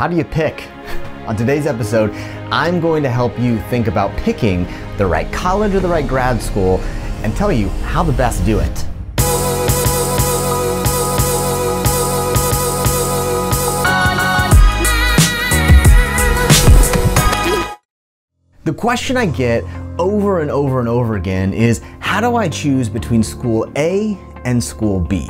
How do you pick? On today's episode, I'm going to help you think about picking the right college or the right grad school and tell you how to best do it. The question I get over and over and over again is, how do I choose between school A and school B?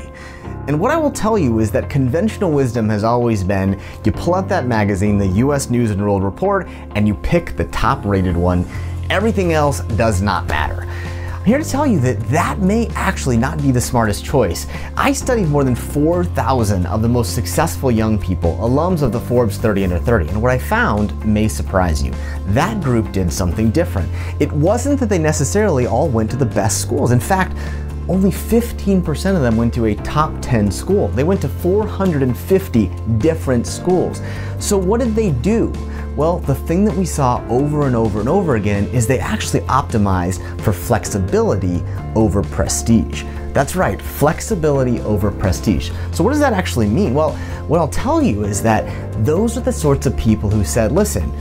And what I will tell you is that conventional wisdom has always been, you pull out that magazine, the US News and World Report, and you pick the top rated one. Everything else does not matter. I'm here to tell you that that may actually not be the smartest choice. I studied more than 4,000 of the most successful young people, alums of the Forbes 30 Under 30, and what I found may surprise you. That group did something different. It wasn't that they necessarily all went to the best schools. In fact, only 15% of them went to a top 10 school. They went to 450 different schools. So what did they do? Well, the thing that we saw over and over and over again is they actually optimized for flexibility over prestige. That's right, flexibility over prestige. So what does that actually mean? Well, what I'll tell you is that those are the sorts of people who said, listen,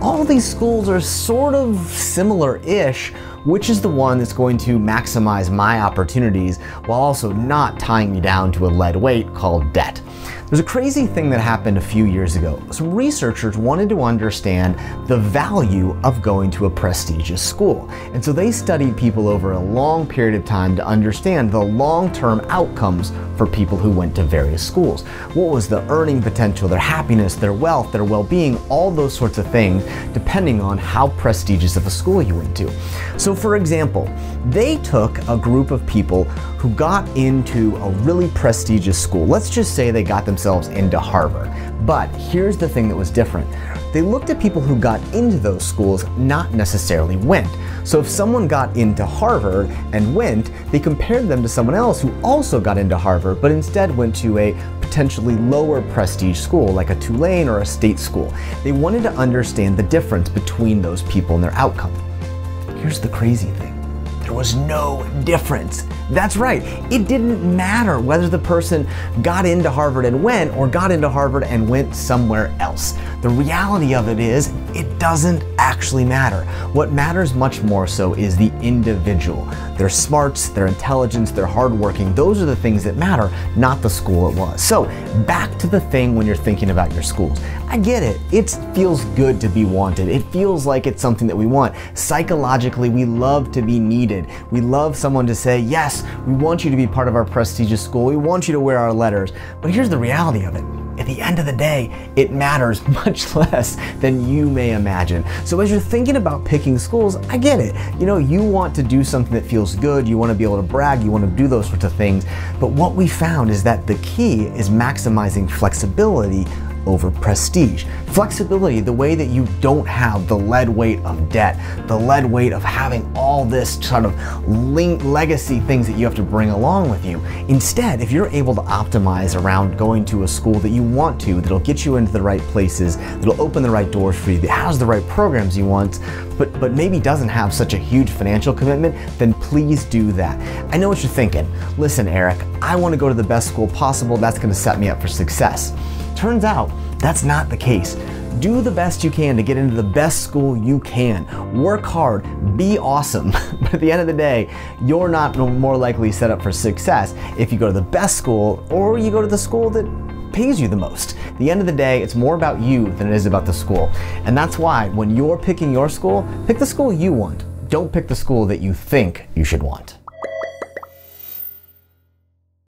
all these schools are sort of similar-ish. Which is the one that's going to maximize my opportunities while also not tying me down to a lead weight called debt? There's a crazy thing that happened a few years ago. Some researchers wanted to understand the value of going to a prestigious school. And so they studied people over a long period of time to understand the long-term outcomes for people who went to various schools. What was the earning potential, their happiness, their wealth, their well-being, all those sorts of things, depending on how prestigious of a school you went to. So for example, they took a group of people who got into a really prestigious school. Let's just say they got themselves into Harvard. But here's the thing that was different. They looked at people who got into those schools, not necessarily went. So if someone got into Harvard and went, they compared them to someone else who also got into Harvard, but instead went to a potentially lower prestige school, like a Tulane or a state school. They wanted to understand the difference between those people and their outcome. Here's the crazy thing. There was no difference. That's right, it didn't matter whether the person got into Harvard and went or got into Harvard and went somewhere else. The reality of it is, it doesn't actually matter. What matters much more so is the individual. Their smarts, their intelligence, their hardworking, those are the things that matter, not the school it was. So back to the thing when you're thinking about your schools. I get it, it feels good to be wanted. It feels like it's something that we want. Psychologically, we love to be needed. We love someone to say, yes, we want you to be part of our prestigious school. We want you to wear our letters. But here's the reality of it. At the end of the day, it matters much less than you may imagine. So as you're thinking about picking schools, I get it. You know, you want to do something that feels good. You want to be able to brag. You want to do those sorts of things. But what we found is that the key is maximizing flexibility over prestige. Flexibility, the way that you don't have the lead weight of debt, the lead weight of having all this sort of legacy things that you have to bring along with you. Instead, if you're able to optimize around going to a school that you want to, that'll get you into the right places, that'll open the right doors for you, that has the right programs you want, but maybe doesn't have such a huge financial commitment, then please do that. I know what you're thinking. Listen, Eric, I want to go to the best school possible. That's going to set me up for success. Turns out that's not the case. Do the best you can to get into the best school you can. Work hard, be awesome. But at the end of the day, you're not more likely set up for success if you go to the best school or you go to the school that pays you the most. At the end of the day, it's more about you than it is about the school. And that's why when you're picking your school, pick the school you want. Don't pick the school that you think you should want.